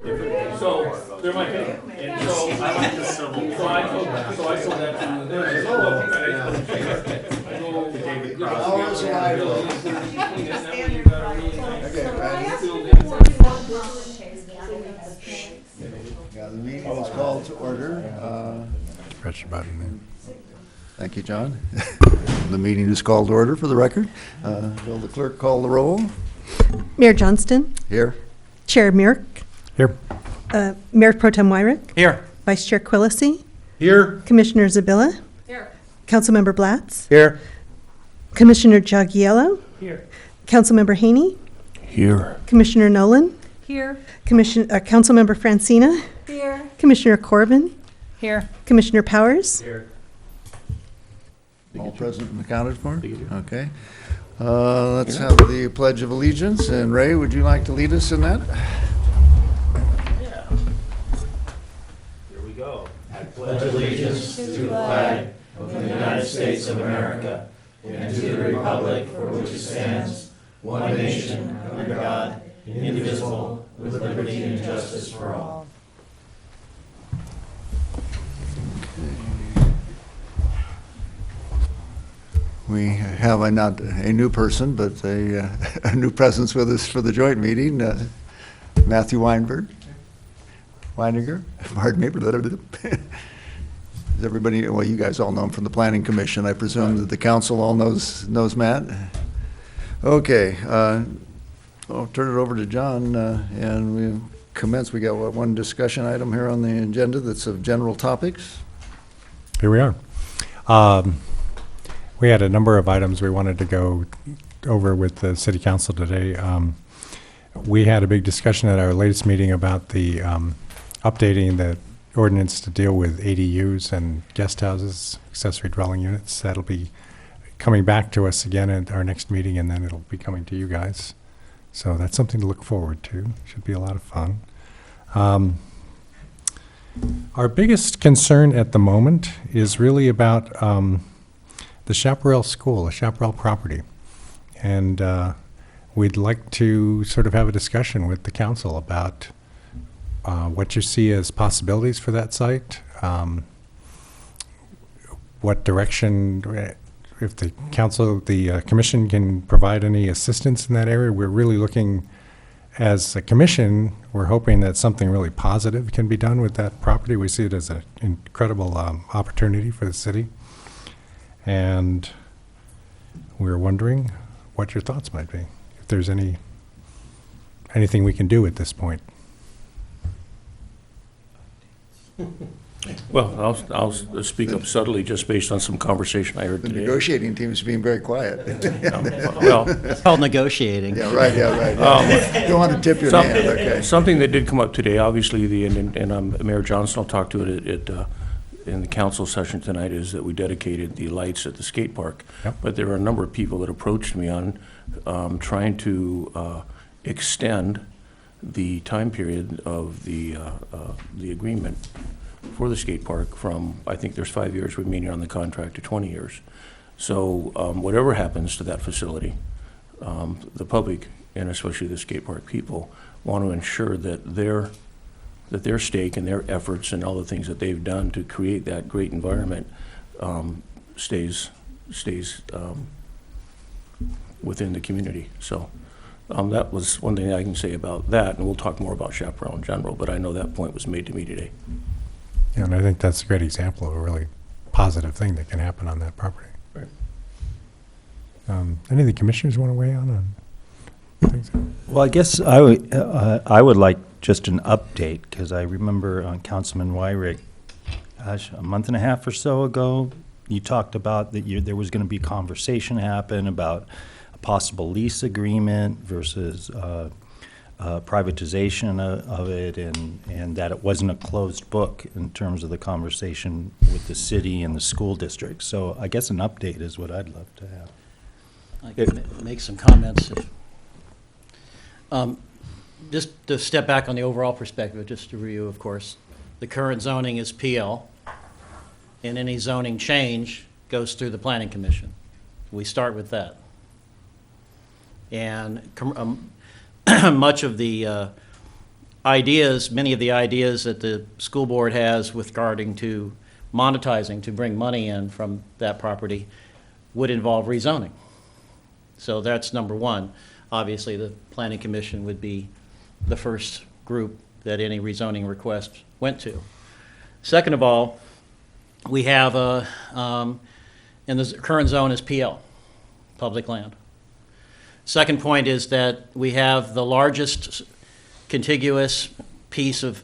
So there might be, and so I like the civil. So I told that to them. I said, oh, David Crosby. The meeting is called to order. Press your button then. Thank you, John. The meeting is called to order for the record. Will the clerk call the roll? Mayor Johnston, Here. Chair Murk, Here. Mayor Pro Tem Wyrick, Here. Vice Chair Quillisi, Here. Commissioner Zabilla, Councilmember Blatz, Here. Commissioner Jaggiello, Here. Councilmember Haney, Here. Commissioner Nolan, Here. Councilmember Francina, Here. Commissioner Corbin, Here. Commissioner Powers. Here. All present and accounted for? Okay. Let's have the Pledge of Allegiance. And Ray, would you like to lead us in that? Yeah. Here we go. I pledge allegiance to the flag of the United States of America and to the republic for which it stands, one nation, under God, indivisible, with liberty and justice for all. We have not a new person, but a new presence with us for the joint meeting, Matthew Weinberg. Weininger, pardon me. Is everybody, well, you guys all know him from the Planning Commission. I presume that the council all knows Matt? Okay, I'll turn it over to John, and we commence. We got one discussion item here on the agenda that's of general topics. Here we are. We had a number of items we wanted to go over with the city council today. We had a big discussion at our latest meeting about the updating the ordinance to deal with ADUs and guest houses, accessory dwelling units. That'll be coming back to us again at our next meeting, and then it'll be coming to you guys. So that's something to look forward to. Should be a lot of fun. Our biggest concern at the moment is really about the Chaparral School, the Chaparral property. And we'd like to sort of have a discussion with the council about what you see as possibilities for that site, what direction, if the council, the commission can provide any assistance in that area. We're really looking, as a commission, we're hoping that something really positive can be done with that property. We see it as an incredible opportunity for the city. And we're wondering what your thoughts might be, if there's anything we can do at this point. Well, I'll speak up subtly just based on some conversation I heard The today. negotiating team is being very quiet. Well, It's called negotiating. Yeah, right. Don't want to tip your hand, okay. something that did come up today, obviously, and Mayor Johnson will talk to it in the council session tonight, is that we dedicated the lights at the skate park. Yep. But there were a number of people that approached me on trying to extend the time period of the agreement for the skate park from, I think there's 5 years remaining on the contract, to 20 years. So whatever happens to that facility, the public, and especially the skate park people, want to ensure that their stake and their efforts and all the things that they've done to create that great environment stays within the community. So that was one thing I can say about that, and we'll talk more about Chaparral in general, but I know that point was made to me today. Yeah, and I think that's a great example of a really positive thing that can happen on that property. Right. Any of the commissioners want to weigh on things? Well, I guess I would like just an update, because I remember Councilman Wyrick, gosh, a month and a half or so ago, you talked about that there was going to be conversation happen about a possible lease agreement versus privatization of it, and that it wasn't a closed book in terms of the conversation with the city and the school district. So I guess an update is what I'd love to have. I can make some comments. Just to step back on the overall perspective, just to review, of course, the current zoning is PL, and any zoning change goes through the Planning Commission. We start with that. And much of the ideas, many of the ideas that the school board has with regarding to monetizing, to bring money in from that property, would involve rezoning. So that's number one. Obviously, the Planning Commission would be the first group that any rezoning request went to. Second of all, we have in the current zone is PL, public land. Second point is that we have the largest contiguous piece of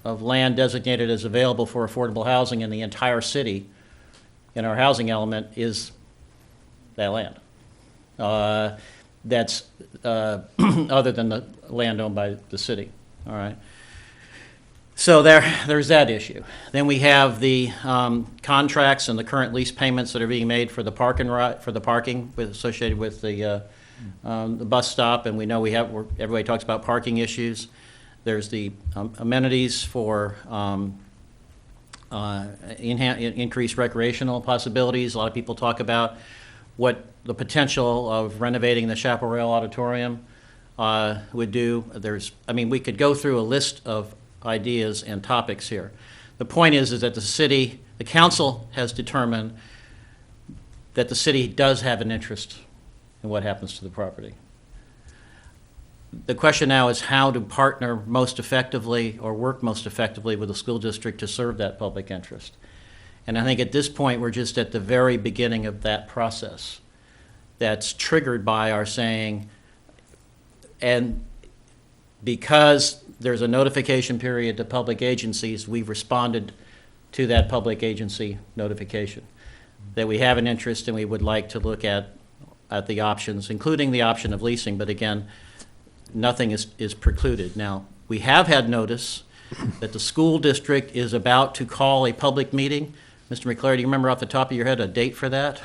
land designated as available for affordable housing in the entire city, in our housing element, is that land. That's other than the land owned by the city, all right? So there's that issue. Then we have the contracts and the current lease payments that are being made for the parking associated with the bus stop, and we know everybody talks about parking issues. There's the amenities for increased recreational possibilities. A lot of people talk about what the potential of renovating the Chaparral Auditorium would do. We could go through a list of ideas and topics here. The point is that the council has determined that the city does have an interest in what happens to the property. The question now is how to partner most effectively or work most effectively with the school district to serve that public interest. And I think at this point, we're just at the very beginning of that process that's triggered by our saying, and because there's a notification period to public agencies, we've responded to that public agency notification, that we have an interest and we would like to look at the options, including the option of leasing, but again, nothing is precluded. Now, we have had notice that the school district is about to call a public meeting. Mr. McClary, do you remember off the top of your head a date for that?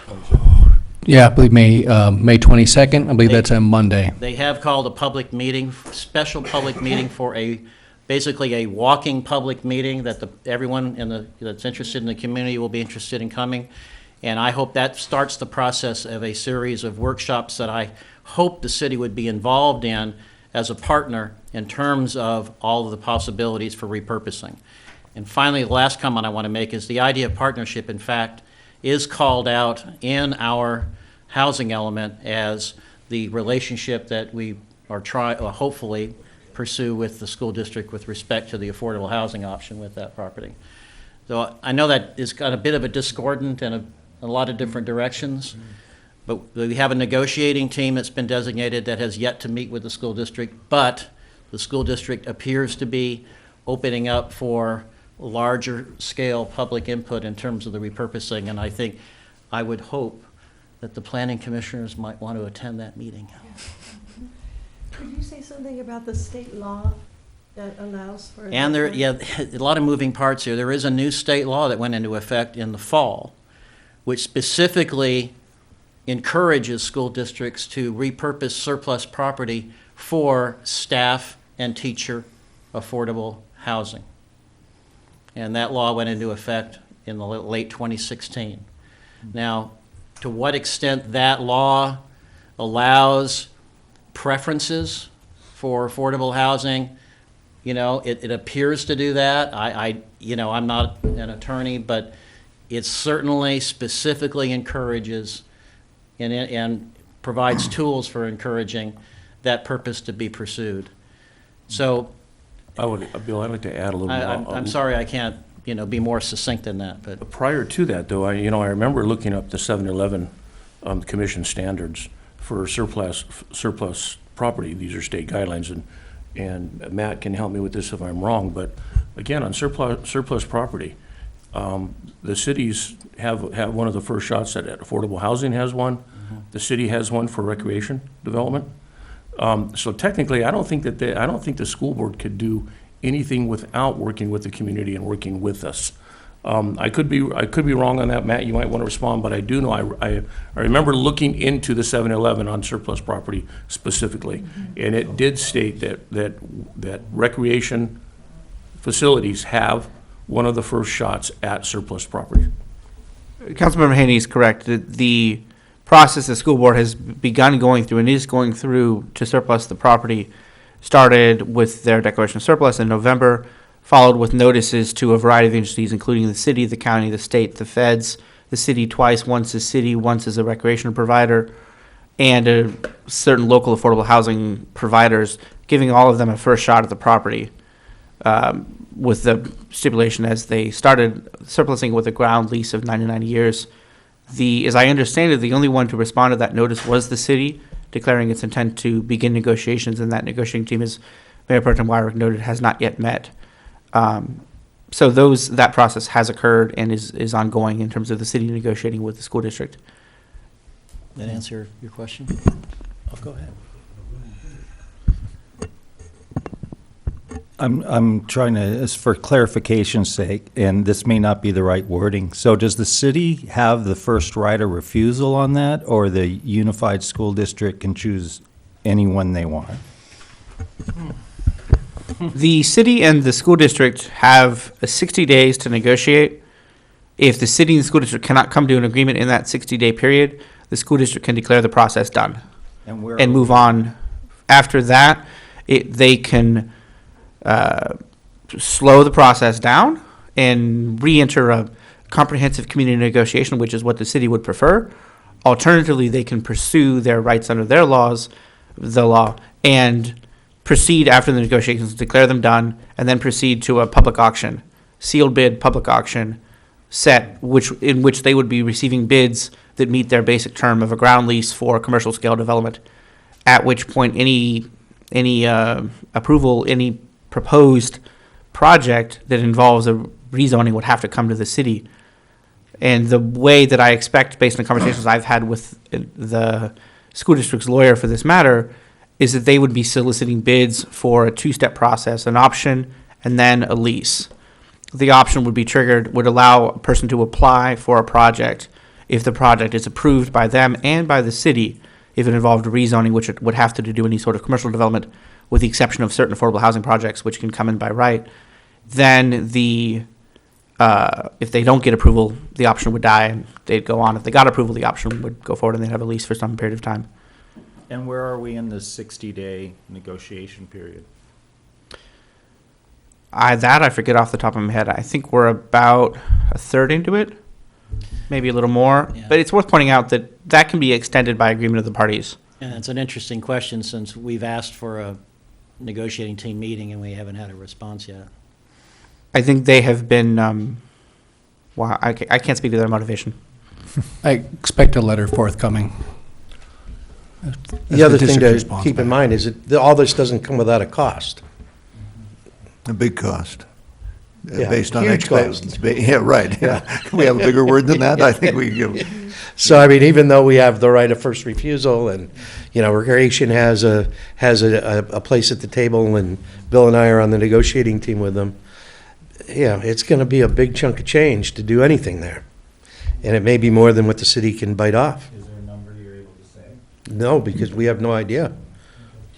Yeah, I believe May 22nd. I believe that's a Monday. They have called a public meeting, special public meeting for basically a walking public meeting that everyone that's interested in the community will be interested in coming. And I hope that starts the process of a series of workshops that I hope the city would be involved in as a partner in terms of all of the possibilities for repurposing. And finally, the last comment I want to make is the idea of partnership, in fact, is called out in our housing element as the relationship that we are hopefully pursue with the school district with respect to the affordable housing option with that property. So I know that is got a bit of a discordant and a lot of different directions, but we have a negotiating team that's been designated that has yet to meet with the school district, but the school district appears to be opening up for larger scale public input in terms of the repurposing, and I would hope that the planning commissioners might want to attend that meeting. Could you say something about the state law that allows for? And a lot of moving parts here. There is a new state law that went into effect in the fall, which specifically encourages school districts to repurpose surplus property for staff and teacher affordable housing. And that law went into effect in the late 2016. Now, to what extent that law allows preferences for affordable housing, it appears to do that. I'm not an attorney, but it certainly specifically encourages and provides tools for encouraging that purpose to be pursued. So, Bill, I'd like to add a little more. I'm sorry I can't, be more succinct than that, but. Prior to that, though, I remember looking up the 7-Eleven Commission standards for surplus property. These are state guidelines, and Matt can help me with this if I'm wrong, but again, on surplus property, the cities have one of the first shots at it. Affordable housing has one. Mm-hmm. The city has one for recreation development. So technically, I don't think the school board could do anything without working with the community and working with us. I could be wrong on that, Matt. You might want to respond, but I do know I remember looking into the 7-Eleven on surplus property specifically, mm-hmm. and it did state that recreation facilities have one of the first shots at surplus property. Councilmember Haney is correct. The process the school board has begun going through and is going through to surplus the property started with their declaration of surplus in November, followed with notices to a variety of agencies, including the city, the county, the state, the feds, the city twice, once as city, once as a recreational provider, and certain local affordable housing providers, giving all of them a first shot at the property, with the stipulation as they started surplusing with a ground lease of 99 years. As I understand it, the only one to respond to that notice was the city, declaring its intent to begin negotiations, and that negotiating team, as Mayor Pro Tem Wyrick noted, has not yet met. So that process has occurred and is ongoing in terms of the city negotiating with the school district. That answer your question? Oh, go ahead. I'm trying to, as for clarification's sake, and this may not be the right wording, so does the city have the first right of refusal on that, or the unified school district can choose anyone they want? The city and the school district have 60 days to negotiate. If the city and the school district cannot come to an agreement in that 60-day period, the school district can declare the process done and move on. After that, they can slow the process down and re-enter a comprehensive community negotiation, which is what the city would prefer. Alternatively, they can pursue their rights under the law, and proceed after the negotiations, declare them done, and then proceed to a public auction, sealed bid public auction in which they would be receiving bids that meet their basic term of a ground lease for commercial scale development, at which point any approval, any proposed project that involves a rezoning would have to come to the city. And the way that I expect, based on the conversations I've had with the school district's lawyer for this matter, is that they would be soliciting bids for a two-step process, an option and then a lease. The option would allow a person to apply for a project if the project is approved by them and by the city, if it involved rezoning, which it would have to do any sort of commercial development, with the exception of certain affordable housing projects, which can come in by right. Then if they don't get approval, the option would die and they'd go on. If they got approval, the option would go forward and they'd have a lease for some period of time. And where are we in the 60-day negotiation period? I forget off the top of my head. I think we're about a third into it, maybe a little more. Yeah. But it's worth pointing out that can be extended by agreement of the parties. And it's an interesting question, since we've asked for a negotiating team meeting and we haven't had a response yet. I think they have been, I can't speak to their motivation. I expect a letter forthcoming. The other thing to keep in mind is that all this doesn't come without a cost. A big cost. Yeah, Based on huge cost. Yeah, right, yeah. Can we have a bigger word than that? I think we give. So, I mean, even though we have the right of first refusal and, recreation has a place at the table, and Bill and I are on the negotiating team with them, it's going to be a big chunk of change to do anything there. And it may be more than what the city can bite off. Is there a number you're able to say? No, because we have no idea.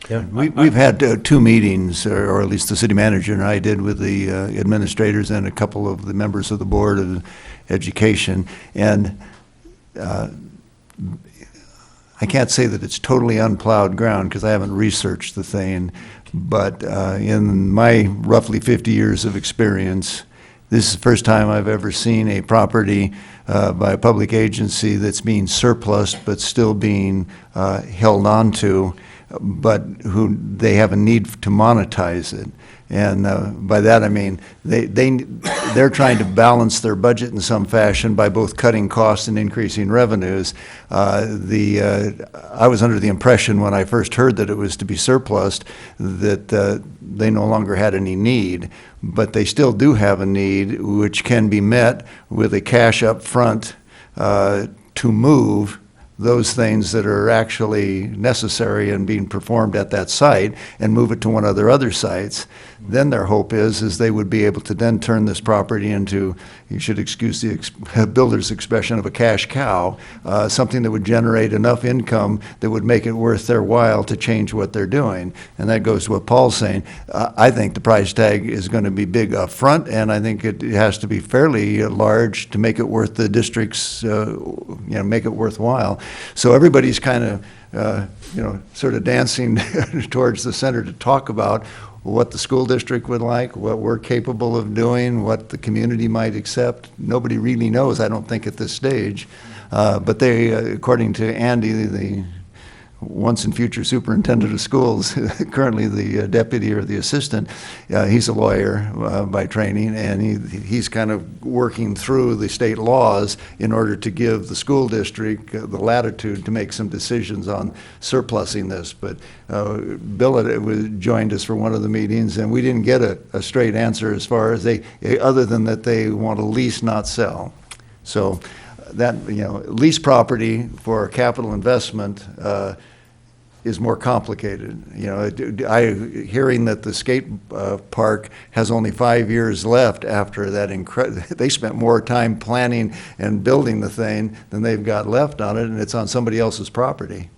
Yeah. We've had two meetings, or at least the city manager and I did, with the administrators and a couple of the members of the Board of Education. And I can't say that it's totally unplowed ground because I haven't researched the thing, but in my roughly 50 years of experience, this is the first time I've ever seen a property by a public agency that's being surplus but still being held on to, but who they have a need to monetize it. And by that I mean they're trying to balance their budget in some fashion by both cutting costs and increasing revenues. I was under the impression when I first heard that it was to be surplused that they no longer had any need, but they still do have a need, which can be met with a cash up front to move those things that are actually necessary and being performed at that site and move it to one of their other sites. Then their hope is they would be able to then turn this property into, you should excuse the builder's expression, of a cash cow, something that would generate enough income that would make it worth their while to change what they're doing. And that goes to what Paul's saying. I think the price tag is going to be big up front, and I think it has to be fairly large to make it worth the district's, make it worthwhile. So everybody's kind of, sort of dancing towards the center to talk about what the school district would like, what we're capable of doing, what the community might accept. Nobody really knows, I don't think, at this stage. But they, according to Andy, the once and future superintendent of schools, currently the deputy or the assistant, he's a lawyer by training, and he's kind of working through the state laws in order to give the school district the latitude to make some decisions on surplusing this. But Bill joined us for one of the meetings, and we didn't get a straight answer as far as other than that they want to lease, not sell. So that, lease property for capital investment is more complicated. Hearing that the skate park has only 5 years left after that they spent more time planning and building the thing than they've got left on it, and it's on somebody else's property.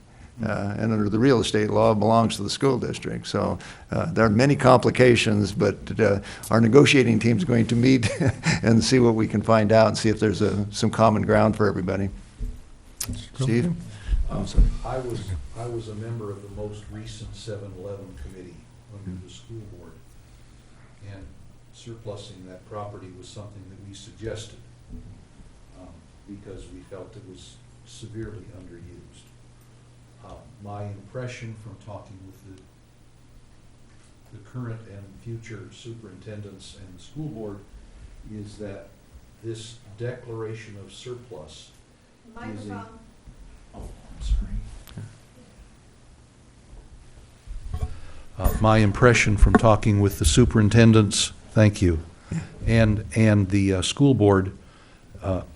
And under the real estate law, it belongs to the school district. So there are many complications, but our negotiating team's going to meet and see what we can find out and see if there's some common ground for everybody. Steve? I'm sorry. I was a member of the most recent 7-Eleven committee under the school board, and surplusing that property was something that we suggested because we felt it was severely underused. My impression from talking with the current and future superintendents and the school board is that this declaration of surplus is a... Oh, I'm sorry. My impression from talking with the superintendents, thank you, and the school board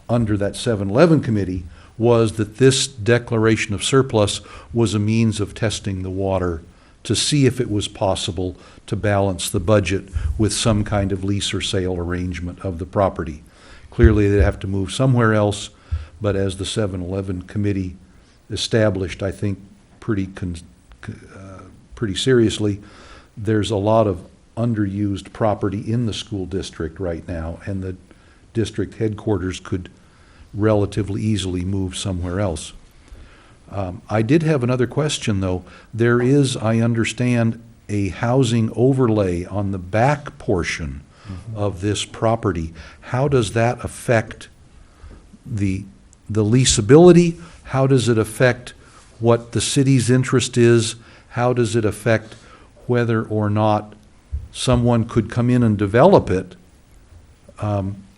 under that 7-Eleven committee was that this declaration of surplus was a means of testing the water to see if it was possible to balance the budget with some kind of lease or sale arrangement of the property. Clearly, they'd have to move somewhere else, but as the 7-Eleven committee established, I think, pretty seriously, there's a lot of underused property in the school district right now, and the district headquarters could relatively easily move somewhere else. I did have another question, though. There is, I understand, a housing overlay on the back portion of this property. How does that affect the leasability? How does it affect what the city's interest is? How does it affect whether or not someone could come in and develop it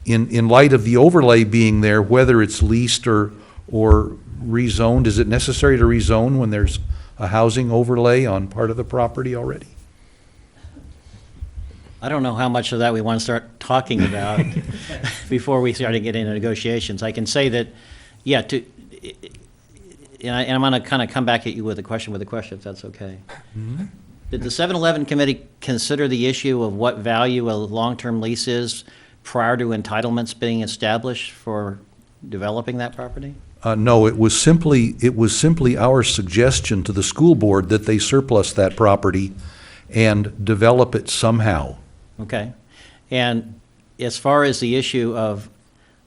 in light of the overlay being there, whether it's leased or rezoned? Is it necessary to rezone when there's a housing overlay on part of the property already? I don't know how much of that we want to start talking about before we start to get into negotiations. I can say that, yeah, and I'm going to kind of come back at you with a question, if that's okay. Mm-hmm. Did the 7-Eleven committee consider the issue of what value a long-term lease is prior to entitlements being established for developing that property? No, it was simply our suggestion to the school board that they surplus that property and develop it somehow. Okay. And as far as the issue of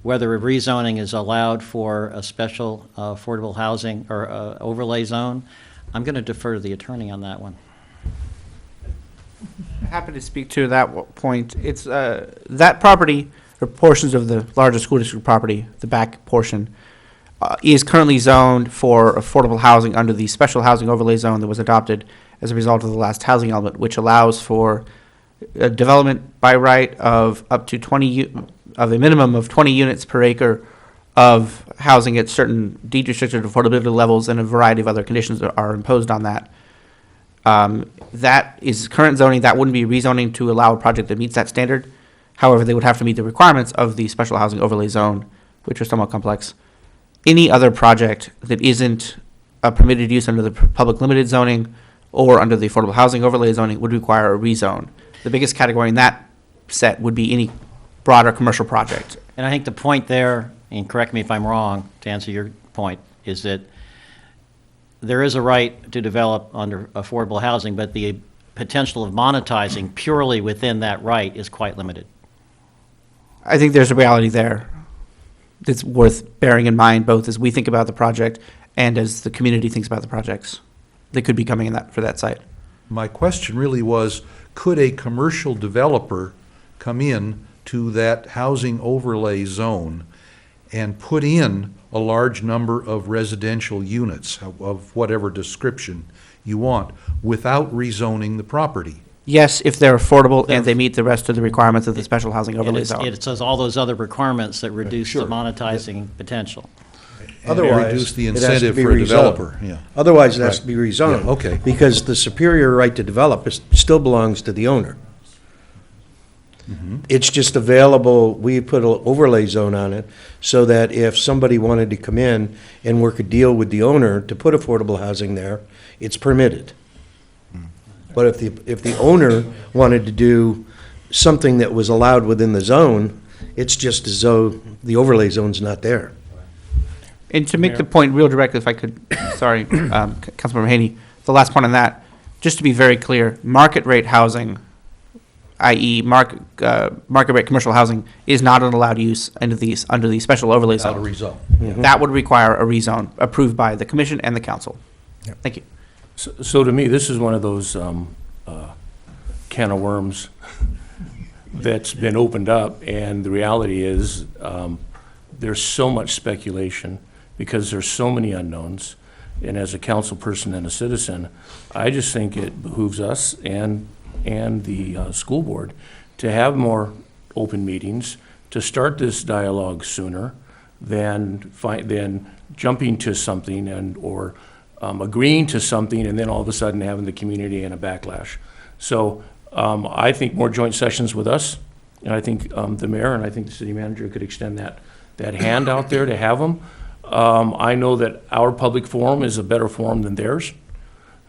whether a rezoning is allowed for a special affordable housing or overlay zone, I'm going to defer to the attorney on that one. Happy to speak to that point. It's that property, or portions of the larger school district property, the back portion, is currently zoned for affordable housing under the special housing overlay zone that was adopted as a result of the last housing element, which allows for a development by right of up to of a minimum of 20 units per acre of housing at certain deed restricted affordability levels, and a variety of other conditions that are imposed on that. That is current zoning. That wouldn't be rezoning to allow a project that meets that standard. However, they would have to meet the requirements of the special housing overlay zone, which are somewhat complex. Any other project that isn't a permitted use under the public limited zoning or under the affordable housing overlay zoning would require a rezone. The biggest category in that set would be any broader commercial project. And I think the point there, and correct me if I'm wrong, to answer your point, is that there is a right to develop under affordable housing, but the potential of monetizing purely within that right is quite limited. I think there's a reality there that's worth bearing in mind, both as we think about the project and as the community thinks about the projects that could be coming in for that site. My question really was, could a commercial developer come in to that housing overlay zone and put in a large number of residential units of whatever description you want without rezoning the property? Yes, if they're affordable and they meet the rest of the requirements of the special housing And overlay it's- zone. it says all those other requirements that reduce the Sure. monetizing potential. And Otherwise, reduce the it has to incentive be for a rezoned. developer, yeah. Otherwise, it has Right. to be rezoned. Yeah, okay. Because the superior right to develop still belongs to the owner. Mm-hmm. It's just available, we put an overlay zone on it, so that if somebody wanted to come in and work a deal with the owner to put affordable housing there, it's permitted. But if the owner wanted to do something that was allowed within the zone, it's just as though the overlay zone's not there. And to make the point real direct, if I could, sorry, Councilmember Haney, the last point on that, just to be very clear, market rate housing, i.e. market rate commercial housing, is not an allowed use under the special overlay Without a zone. rezone. That would require a rezone approved by the commission and the council. Thank you. So to me, this is one of those can of worms that's been opened up, and the reality is there's so much speculation because there's so many unknowns. And as a council person and a citizen, I just think it behooves us and the school board to have more open meetings, to start this dialogue sooner than jumping to something or agreeing to something and then all of a sudden having the community in a backlash. So I think more joint sessions with us, and I think the mayor and I think the city manager could extend that hand out there to have them. I know that our public forum is a better forum than theirs.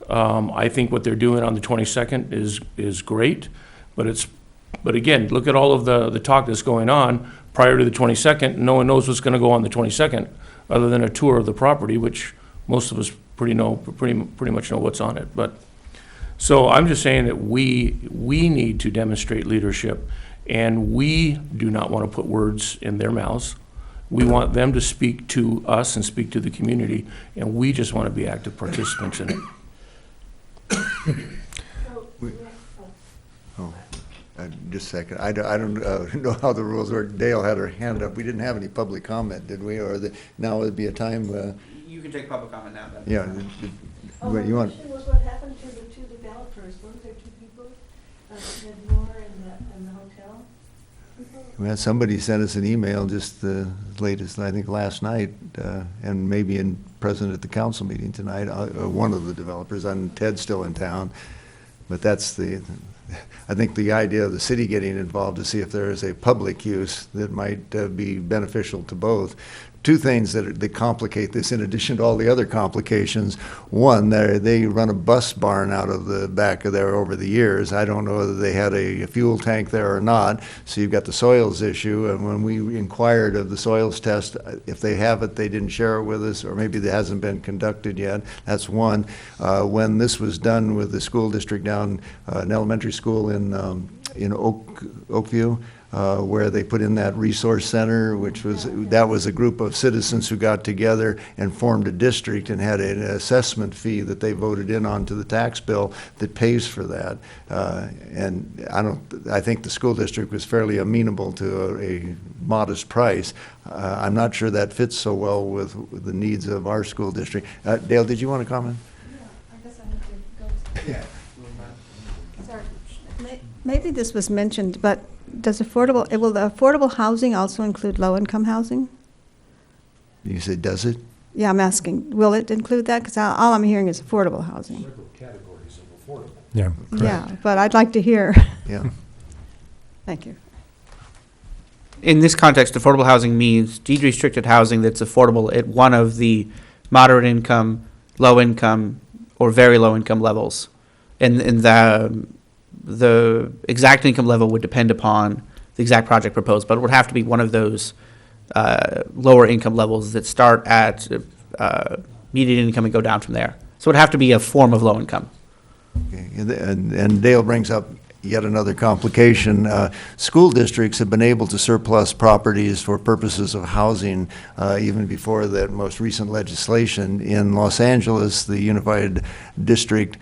I think what they're doing on the 22nd is great, but again, look at all of the talk that's going on prior to the 22nd. No one knows what's going to go on the 22nd, other than a tour of the property, which most of us pretty much know what's on it. But so I'm just saying that we need to demonstrate leadership, and we do not want to put words in their mouths. We want them to speak to us and speak to the community, and we just want to be active participants in it. Just a second. I don't know how the rules work. Dale had her hand up. We didn't have any public comment, did we? Or now would be a time, You can take public comment now, then. yeah. My You want? question was what happened to the two developers? Weren't there two people, Nedmore and the hotel? Well, somebody sent us an email just the latest, I think last night, and maybe present at the council meeting tonight, one of the developers, Ted's still in town, but that's I think the idea of the city getting involved to see if there is a public use that might be beneficial to both. Two things that complicate this in addition to all the other complications. One, they run a bus barn out of the back of there over the years. I don't know whether they had a fuel tank there or not, so you've got the soils issue, and when we inquired of the soils test, if they have it, they didn't share it with us, or maybe it hasn't been conducted yet. That's one. When this was done with the school district down, an elementary school in Oakview, where they put in that resource center, that was a group of citizens who got together and formed a district and had an assessment fee that they voted in onto the tax bill that pays for that. And I think the school district was fairly amenable to a modest price. I'm not sure that fits so well with the needs of our school district. Dale, did you want to comment? Yeah, I guess I have to go. Yeah. Sorry. Maybe this was mentioned, but will the affordable housing also include low-income housing? You said, does it? Yeah, I'm asking, will it include that? Because all I'm hearing is affordable housing. Several categories of affordable. Yeah. Yeah, but I'd like to hear. Yeah. Thank you. In this context, affordable housing means deed-restricted housing that's affordable at one of the moderate income, low income, or very low income levels. And the exact income level would depend upon the exact project proposed, but it would have to be one of those lower income levels that start at median income and go down from there. So it would have to be a form of low income. Okay. And Dale brings up, yet another complication. School districts have been able to surplus properties for purposes of housing even before that most recent legislation. In Los Angeles, the Unified District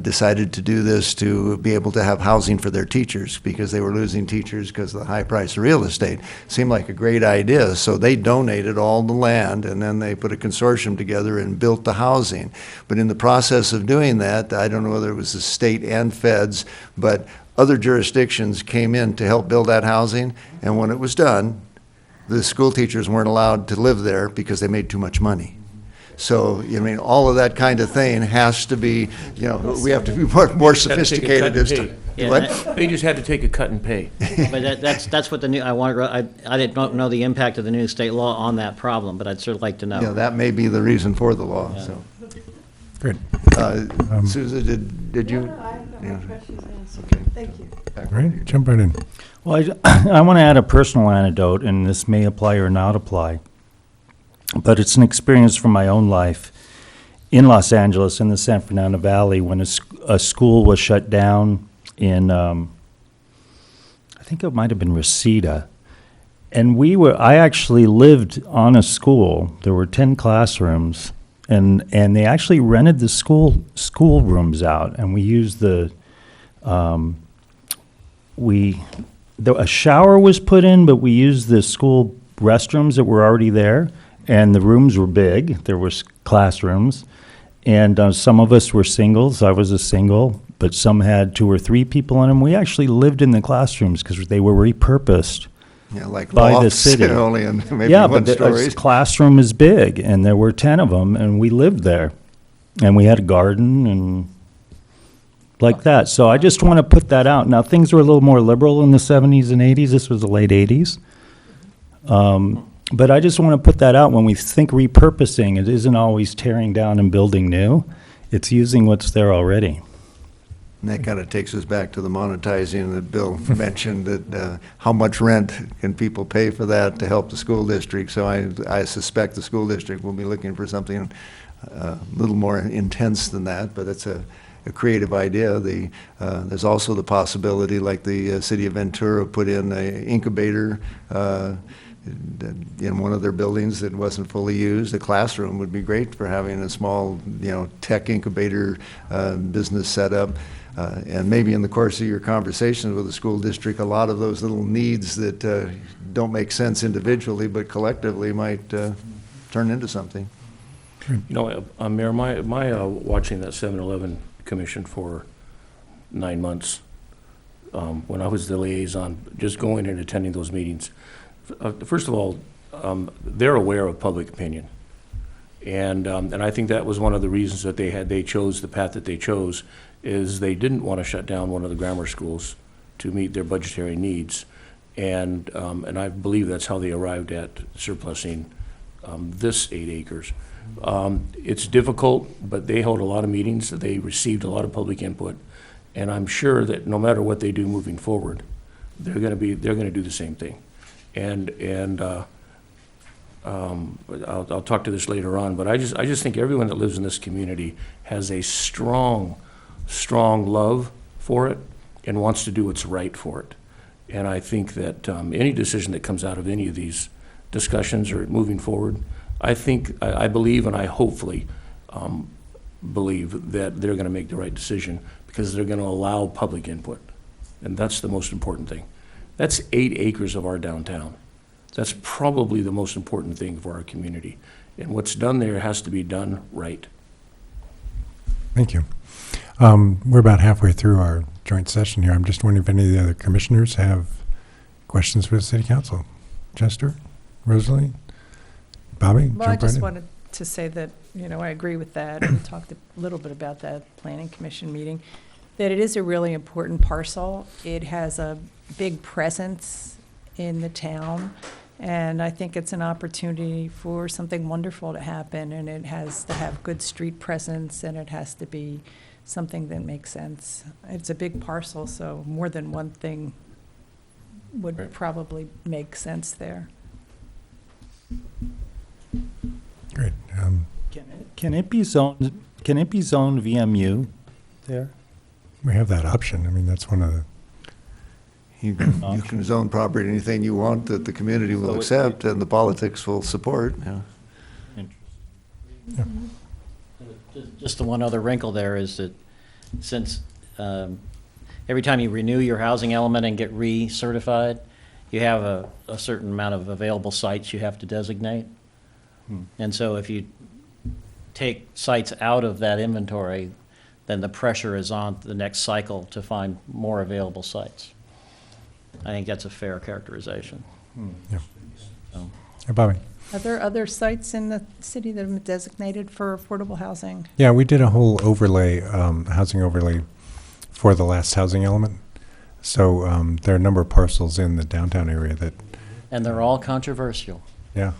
decided to do this to be able to have housing for their teachers because they were losing teachers because of the high price of real estate. Seemed like a great idea, so they donated all the land and then they put a consortium together and built the housing. But in the process of doing that, I don't know whether it was the state and feds, but other jurisdictions came in to help build that housing, and when it was done, the school teachers weren't allowed to live there because they made too much money. So, I mean, all of that kind of thing has to be, you know, we have to be more sophisticated as to. Yeah, What? They just had to take a cut and pay. But that's what the new, I didn't know the impact of the new state law on that problem, but I'd sort of like to know. Yeah, that may be the reason for the law, Yeah. so. Good. Susan, did you? No, I've got Yeah. my questions answered. Okay. Thank you. All right, jump right in. Well, I want to add a personal anecdote, and this may apply or not apply, but it's an experience from my own life in Los Angeles, in the San Fernando Valley, when a school was shut down in, I think it might have been Reseda. And I actually lived on a school. There were 10 classrooms, and they actually rented the school rooms out, and we used a shower was put in, but we used the school restrooms that were already there, and the rooms were big. There was classrooms, and some of us were singles. I was a single, but some had 2 or 3 people in them. We actually lived in the classrooms because they were repurposed. Yeah, like by the lofts, city. only in maybe Yeah, one but story. the classroom is big, and there were 10 of them, and we lived there. And we had a garden and like that. So I just want to put that out. Now, things were a little more liberal in the 70s and 80s. This was the late 80s. But I just want to put that out. When we think repurposing, it isn't always tearing down and building new. It's using what's there already. And that kind of takes us back to the monetizing that Bill mentioned, that how much rent can people pay for that to help the school district? So I suspect the school district will be looking for something a little more intense than that, but it's a creative idea. There's also the possibility, like the city of Ventura put in an incubator in one of their buildings that wasn't fully used. A classroom would be great for having a small, tech incubator business set up. And maybe in the course of your conversations with the school district, a lot of those little needs that don't make sense individually, but collectively might turn into something. Mayor, my watching that 7-Eleven commission for 9 months, when I was the liaison, just going and attending those meetings, first of all, they're aware of public opinion. And I think that was one of the reasons that they chose the path that they chose, is they didn't want to shut down one of the grammar schools to meet their budgetary needs. And I believe that's how they arrived at surplusing this 8 acres. It's difficult, but they held a lot of meetings. They received a lot of public input. And I'm sure that no matter what they do moving forward, they're going to do the same thing. And I'll talk to this later on, but I just think everyone that lives in this community has a strong love for it and wants to do what's right for it. And I think that any decision that comes out of any of these discussions or moving forward, I believe and I hopefully believe that they're going to make the right decision, because they're going to allow public input. And that's the most important thing. That's 8 acres of our downtown. That's probably the most important thing for our community. And what's done there has to be done right. Thank you. We're about halfway through our joint session here. I'm just wondering if any of the other commissioners have questions for the city council. Chester, Rosalie, Bobby, Well, I jump right just in. wanted to say that, I agree with that, and talked a little bit about that planning commission meeting, that it is a really important parcel. It has a big presence in the town, and I think it's an opportunity for something wonderful to happen, and it has to have good street presence, and it has to be something that makes sense. It's a big parcel, so more than one thing would Right. probably make sense there. Great. Can it be zoned VMU there? We have that option. I mean, that's one of the You can zone property anything you want that the community will accept and the politics will support, Just the one other wrinkle there is that since every time you renew your housing element and get recertified, you have a certain amount of available sites you have to designate. And so if you take sites out of that inventory, then the pressure is on the next cycle to find more available sites. I think that's a fair characterization. Yeah. So, Bobby? Are there other sites in the city that have been designated for affordable housing? Yeah, we did a whole overlay, housing overlay for the last housing element. So there are a number of parcels in the downtown area that, and they're all controversial. yeah.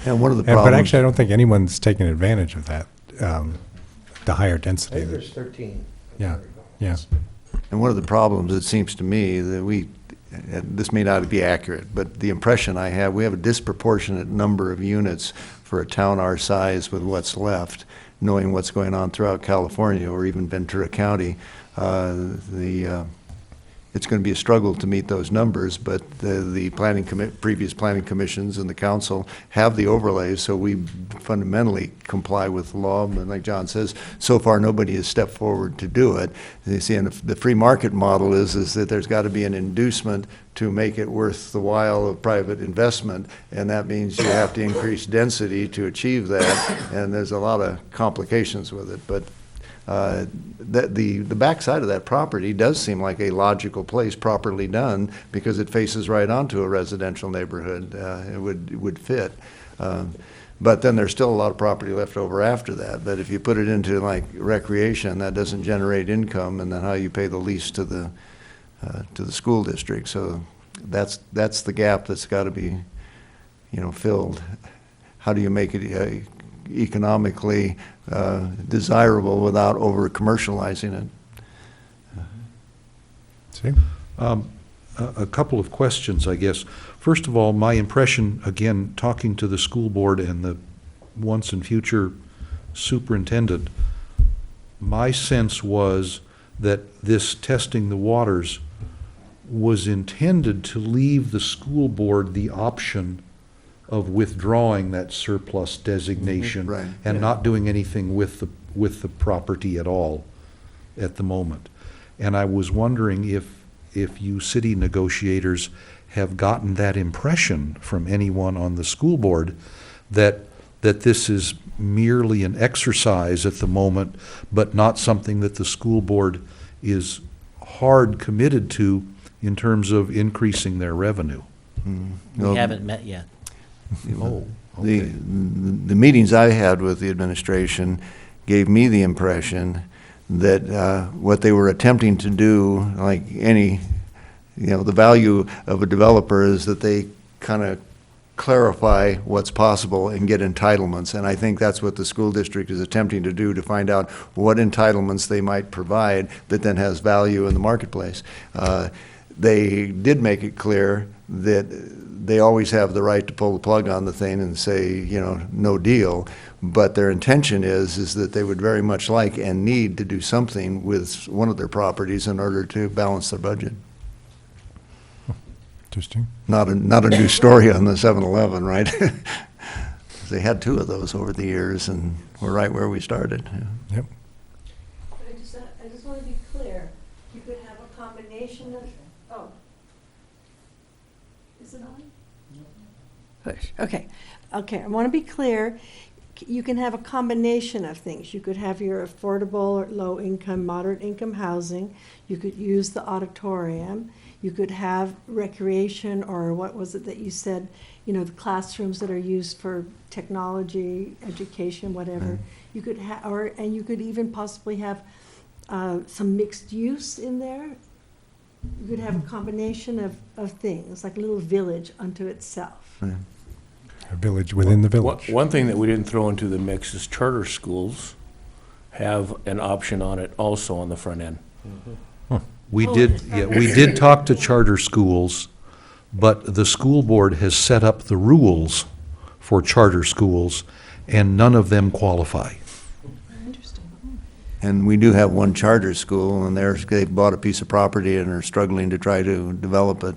And one of the But problems. actually, I don't think anyone's taken advantage of that, the higher density. There's 13. Yeah, yeah. And one of the problems, it seems to me, that and this may not be accurate, but the impression I have, we have a disproportionate number of units for a town our size with what's left, knowing what's going on throughout California or even Ventura County. It's going to be a struggle to meet those numbers, but the previous planning commissions and the council have the overlays, so we fundamentally comply with the law. And like John says, so far nobody has stepped forward to do it. You see, and the free market model is that there's got to be an inducement to make it worth the while of private investment, and that means you have to increase density to achieve that, and there's a lot of complications with it. But the backside of that property does seem like a logical place, properly done, because it faces right onto a residential neighborhood. It would fit. But then there's still a lot of property left over after that. But if you put it into like recreation, that doesn't generate income, and then how you pay the lease to the school district. So that's the gap that's got to be, filled. How do you make it economically desirable without over commercializing it? See? A couple of questions, I guess. First of all, my impression, again, talking to the school board and the once and future superintendent, my sense was that this testing the waters was intended to leave the school board the option of withdrawing that surplus designation Right, and yeah. not doing anything with the property at all at the moment. And I was wondering if you city negotiators have gotten that impression from anyone on the school board that this is merely an exercise at the moment, but not something that the school board is hard committed to in terms of increasing their revenue. We haven't met yet. Oh, The meetings I had with the administration gave me the impression that what they were attempting to do, like any, the value of a developer is that they kind of clarify what's possible and get entitlements. And I think that's what the school district is attempting to do, to find out what entitlements they might provide that then has value in the marketplace. They did make it clear that they always have the right to pull the plug on the thing and say, no deal. But their intention is that they would very much like and need to do something with one of their properties in order to balance their budget. Interesting. Not a new story on the 7-Eleven, right? They had two of those over the years, and we're right where we started. Yep. I just want to be clear. You could have a combination of, is it on? Push, okay. Okay, I want to be clear. You can have a combination of things. You could have your affordable or low-income, moderate-income housing. You could use the auditorium. You could have recreation, or what was it that you said, the classrooms that are used for technology, education, whatever. You could and you could even possibly have some mixed use in there. You could have a combination of things, like a little village unto itself. Yeah. A village within the village. One thing that we didn't throw into the mix is charter schools have an option on it also on the front end. We did talk to charter schools, but the school board has set up the rules for charter schools, and none of them qualify. Interesting. And we do have one charter school, and they've bought a piece of property and are struggling to try to develop it.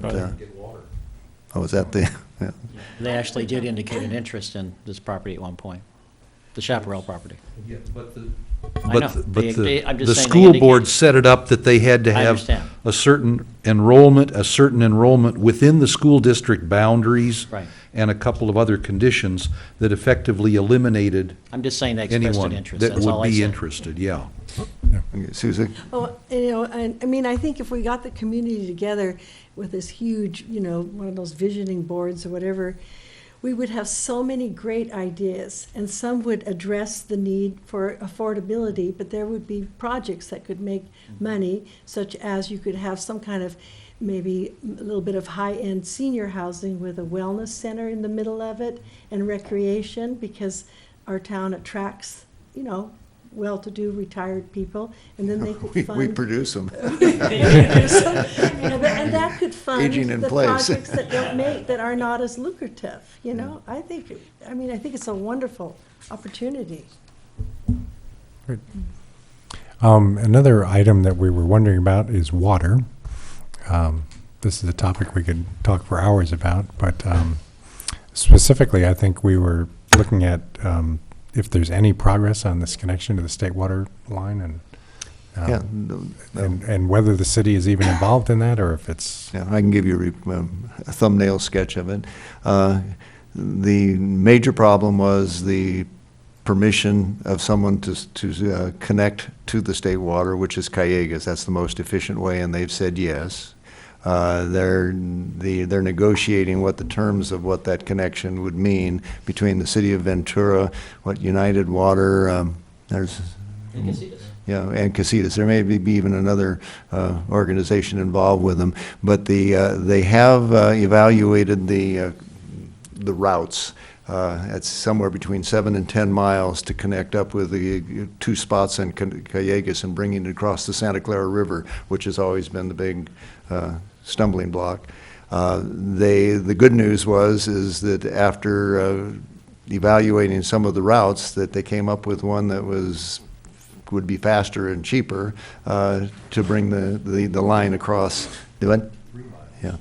Oh, is that the, yeah. They actually did indicate an interest in this property at one point, the Chaparral property. Yeah, but I know. I'm just the saying they school board indicated- set it up that they had to I have understand. a certain enrollment within the school district boundaries. Right. And a couple of other conditions that effectively eliminated I'm just saying they expressed an anyone interest, that that's all would I be said. interested, yeah. Okay, Susan? Oh, I mean, I think if we got the community together with this huge, one of those visioning boards or whatever, we would have so many great ideas, and some would address the need for affordability, but there would be projects that could make money, such as you could have some kind of maybe a little bit of high-end senior housing with a wellness center in the middle of it and recreation, because our town attracts, well-to-do retired people, and then they could fund. We produce them. And that could fund Aging in the place. projects that are not as lucrative, I think it's a wonderful opportunity. Another item that we were wondering about is water. This is a topic we could talk for hours about, but specifically, I think we were looking at if there's any progress on this connection to the state water line, and Yeah, and whether the city is even involved in that, or if it's... Yeah, I can give you a thumbnail sketch of it. The major problem was the permission of someone to connect to the state water, which is Callegas. That's the most efficient way, and they've said yes. They're negotiating what the terms of what that connection would mean between the city of Ventura, what United Water, there's... Yeah, and Casitas. There may be even another organization involved with them, but they have evaluated the routes. It's somewhere between 7 and 10 miles to connect up with the two spots in Callegas and bringing it across the Santa Clara River, which has always been the big stumbling block. The good news is that after evaluating some of the routes, that they came up with one that would be faster and cheaper to bring the line across. Yeah.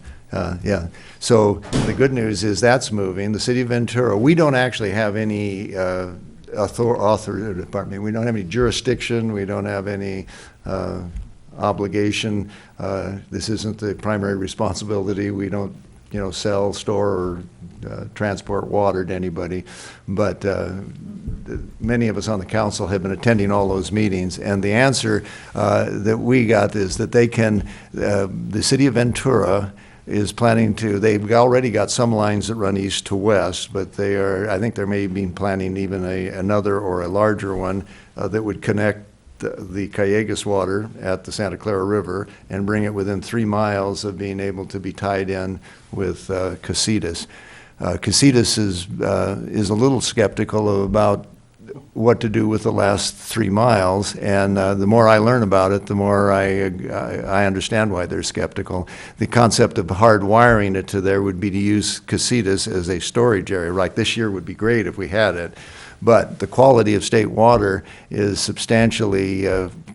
Yeah. So the good news is that's moving. The city of Ventura, we don't actually have any department. We don't have any jurisdiction. We don't have any obligation. This isn't the primary responsibility. We don't, sell, store, or transport water to anybody. But many of us on the council have been attending all those meetings, and the answer that we got is that they can, the city of Ventura is planning to, they've already got some lines that run east to west, but I think they may be planning even another or a larger one that would connect the Callegas water at the Santa Clara River and bring it within 3 miles of being able to be tied in with Casitas. Casitas is a little skeptical about what to do with the last 3 miles, and the more I learn about it, the more I understand why they're skeptical. The concept of hard wiring it to there would be to use Casitas as a storage area. Like this year would be great if we had it, but the quality of state water is substantially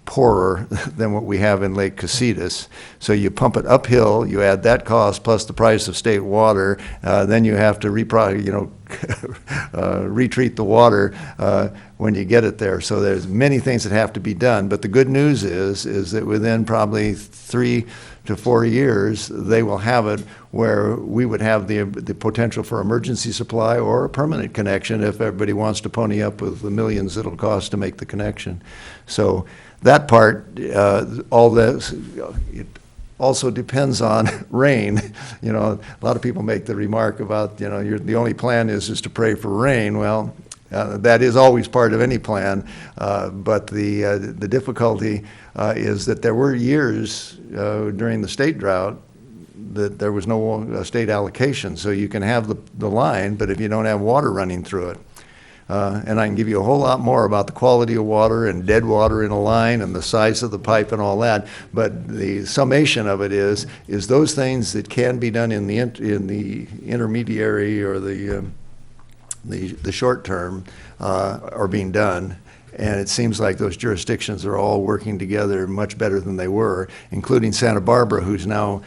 poorer than what we have in Lake Casitas. So you pump it uphill, you add that cost plus the price of state water, then you have to retreat the water when you get it there. So there's many things that have to be done. But the good news is that within probably 3 to 4 years, they will have it where we would have the potential for emergency supply or a permanent connection if everybody wants to pony up with the millions it'll cost to make the connection. So that part, all this, it also depends on rain. A lot of people make the remark about, the only plan is to pray for rain. Well, that is always part of any plan, but the difficulty is that there were years during the state drought that there was no state allocation. So you can have the line, but if you don't have water running through it. And I can give you a whole lot more about the quality of water and dead water in a line and the size of the pipe and all that. But the summation of it is those things that can be done in the intermediary or the short term are being done. And it seems like those jurisdictions are all working together much better than they were, including Santa Barbara, who's now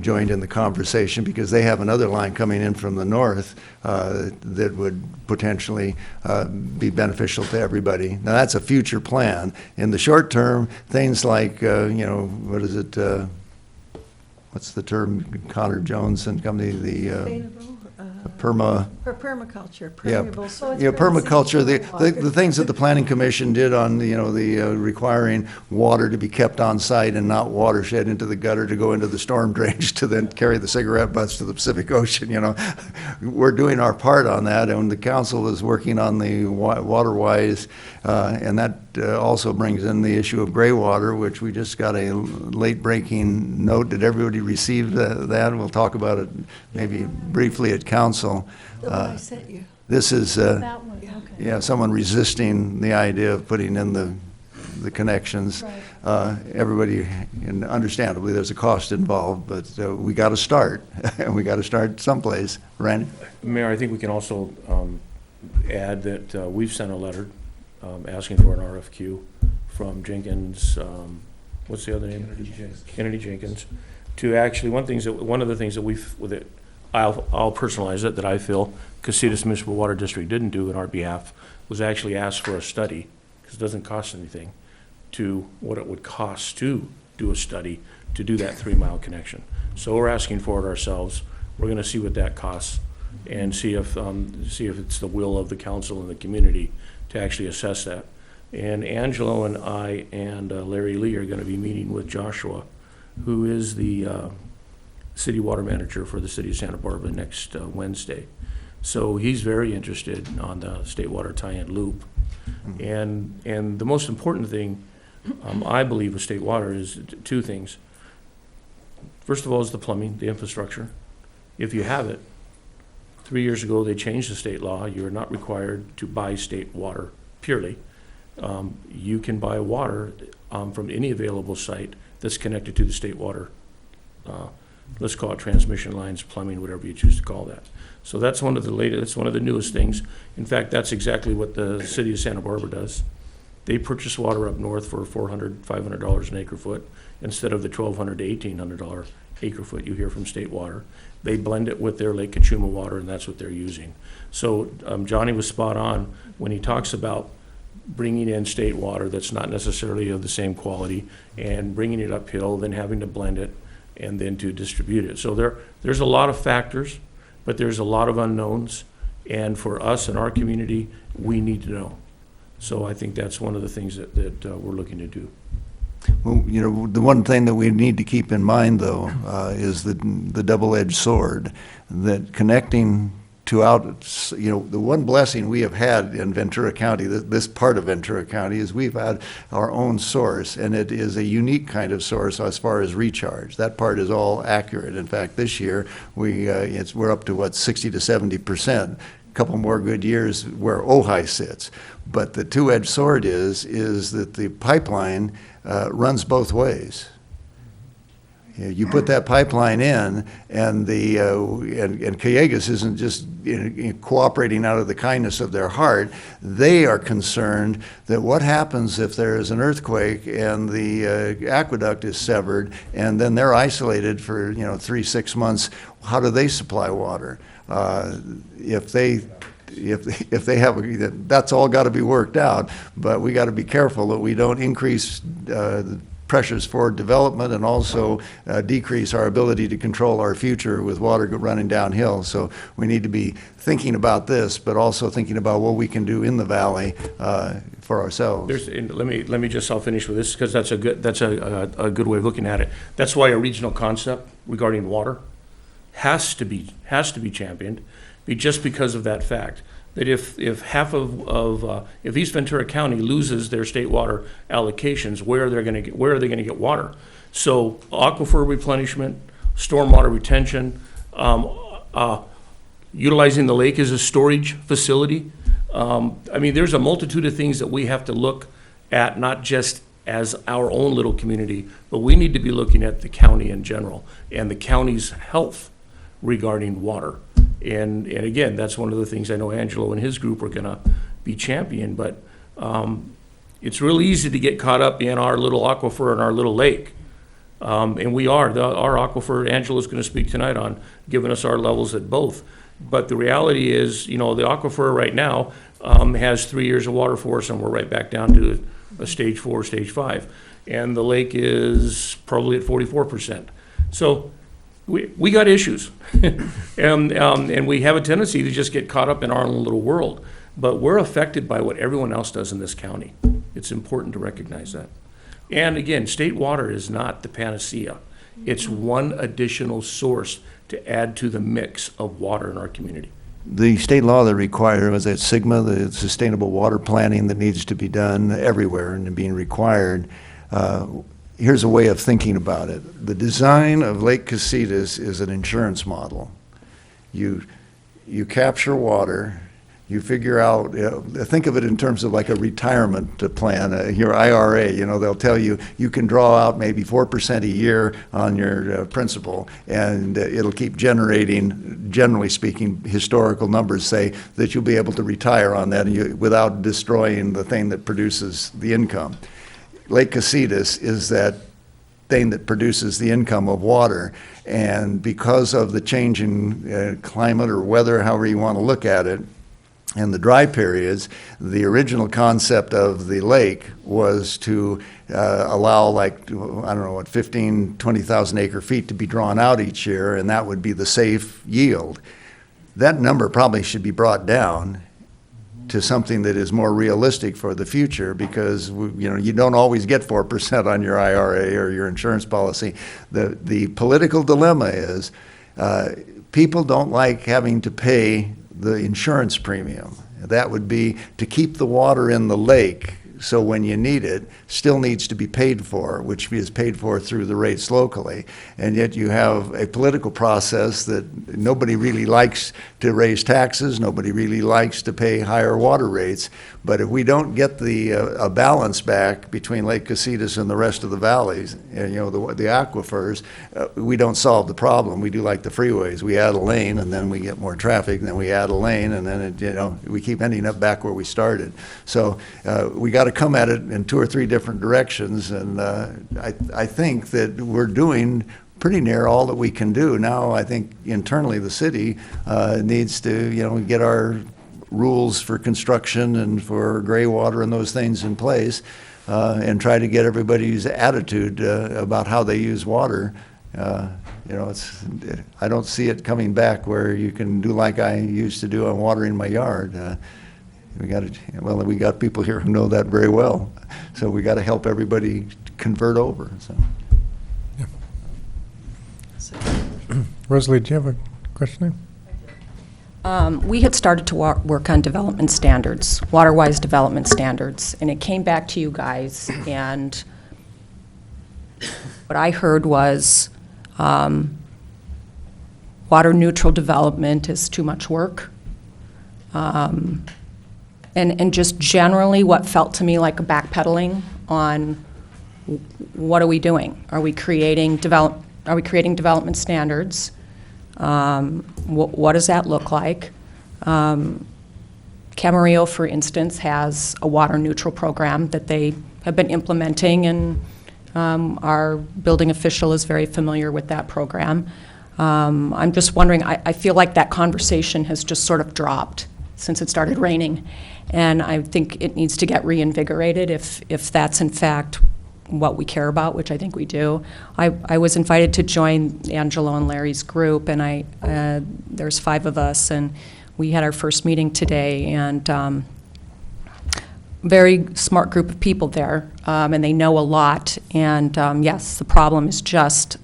joined in the conversation because they have another line coming in from the north that would potentially be beneficial to everybody. Now, that's a future plan. In the short term, things like, what is it? What's the term? Connor Jones and company, the For permaculture, yeah, permeable soil. permaculture, the things that the planning commission did on, the requiring water to be kept on site and not watershed into the gutter to go into the storm drains to then carry the cigarette butts to the Pacific Ocean, We're doing our part on that, and the council is working on the water-wise, and that also brings in the issue of gray water, which we just got a late-breaking note. Did everybody receive that? We'll talk about it maybe briefly at council. The one I sent you. This is, That one, okay. yeah, someone resisting the idea of putting in the connections. Everybody, and understandably, there's a cost involved, but we got to start, and we got to start someplace. Randy? Mayor, I think we can also add that we've sent a letter asking for an RFQ from Jenkins, what's the other name? Kennedy Jenkins, to actually, one of the things that I'll personalize it, that I feel Casitas Municipal Water District didn't do in our behalf, was actually ask for a study, because it doesn't cost anything, to what it would cost to do a study to do that 3-mile connection. So we're asking for it ourselves. We're going to see what that costs and see if it's the will of the council and the community to actually assess that. And Angelo and I and Larry Lee are going to be meeting with Joshua, who is the city water manager for the city of Santa Barbara, next Wednesday. So he's very interested on the state water tie-in loop. And the most important thing, I believe, with state water is two things. First of all is the plumbing, the infrastructure. If you have it, 3 years ago they changed the state law. You're not required to buy state water purely. You can buy water from any available site that's connected to the state water. Let's call it transmission lines, plumbing, whatever you choose to call that. So that's one of the latest, that's one of the newest things. In fact, that's exactly what the city of Santa Barbara does. They purchase water up north for $400, $500 an acre foot instead of the $1,200 to $1,800 acre foot you hear from state water. They blend it with their Lake Cachuma water, and that's what they're using. So Johnny was spot on when he talks about bringing in state water that's not necessarily of the same quality and bringing it uphill, then having to blend it and then to distribute it. So there's a lot of factors, but there's a lot of unknowns. And for us and our community, we need to know. So I think that's one of the things that we're looking to do. Well, the one thing that we need to keep in mind, though, is the double-edged sword, that connecting the one blessing we have had in Ventura County, this part of Ventura County, is we've had our own source, and it is a unique kind of source as far as recharge. That part is all accurate. In fact, this year, we're up to, 60 to 70%. Couple more good years where Ojai sits. But the two-edged sword is that the pipeline runs both ways. You put that pipeline in, and and Callegas isn't just cooperating out of the kindness of their heart. They are concerned that what happens if there is an earthquake and the aqueduct is severed, and then they're isolated for 3-6 months. How do they supply water? If they have, that's all got to be worked out, but we got to be careful that we don't increase the pressures for development and also decrease our ability to control our future with water running downhill. So we need to be thinking about this, but also thinking about what we can do in the valley for ourselves. Let me just, I'll finish with this, because that's a good way of looking at it. That's why a regional concept regarding water has to be championed, just because of that fact. That if half if East Ventura County loses their state water allocations, where are they going to get water? So aquifer replenishment, stormwater retention, utilizing the lake as a storage facility. There's a multitude of things that we have to look at, not just as our own little community, but we need to be looking at the county in general and the county's health regarding water. And again, that's one of the things I know Angelo and his group are going to be championing, but It's real easy to get caught up in our little aquifer and our little lake. And we are. Our aquifer, Angela's going to speak tonight on giving us our levels at both. But the reality is, the aquifer right now has 3 years of water for us, and we're right back down to a stage 4, stage 5. And the lake is probably at 44%. So we got issues. And we have a tendency to just get caught up in our own little world. But we're affected by what everyone else does in this county. It's important to recognize that. And again, state water is not the panacea. It's one additional source to add to the mix of water in our community. The state law that requires that SIGMA, the sustainable water planning that needs to be done everywhere and being required, here's a way of thinking about it. The design of Lake Casitas is an insurance model. You capture water, you figure out, think of it in terms of like a retirement plan, your IRA, they'll tell you you can draw out maybe 4% a year on your principal, and it'll keep generating, generally speaking, historical numbers say that you'll be able to retire on that without destroying the thing that produces the income. Lake Casitas is that thing that produces the income of water, and because of the changing climate or weather, however you want to look at it, and the dry periods, the original concept of the lake was to allow 15, 20,000 acre feet to be drawn out each year, and that would be the safe yield. That number probably should be brought down to something that is more realistic for the future, because you don't always get 4% on your IRA or your insurance policy. The political dilemma is people don't like having to pay the insurance premium. That would be to keep the water in the lake, so when you need it, still needs to be paid for, which is paid for through the rates locally. And yet you have a political process that nobody really likes to raise taxes, nobody really likes to pay higher water rates. But if we don't get a balance back between Lake Casitas and the rest of the valleys, and the aquifers, we don't solve the problem. We do like the freeways. We add a lane, and then we get more traffic, and then we add a lane, and then we keep ending up back where we started. So we got to come at it in 2 or 3 different directions, and I think that we're doing pretty near all that we can do. Now I think internally the city needs to get our rules for construction and for gray water and those things in place, and try to get everybody's attitude about how they use water. I don't see it coming back where you can do like I used to do on watering my yard. We got people here who know that very well, so we got to help everybody convert over. So. Rosalie, do you have a question? We had started to work on development standards, water-wise development standards, and it came back to you guys, and what I heard was water-neutral development is too much work. And just generally what felt to me like a backpedaling on what are we doing? Are we creating development standards? What does that look like? Camarillo, for instance, has a water neutral program that they have been implementing, and our building official is very familiar with that program. I'm just wondering, I feel like that conversation has just sort of dropped since it started raining, and I think it needs to get reinvigorated if that's in fact what we care about, which I think we do. I was invited to join Angelo and Larry's group, and there's 5 of us, and we had our first meeting today, and very smart group of people there, and they know a lot, and yes, the problem is just,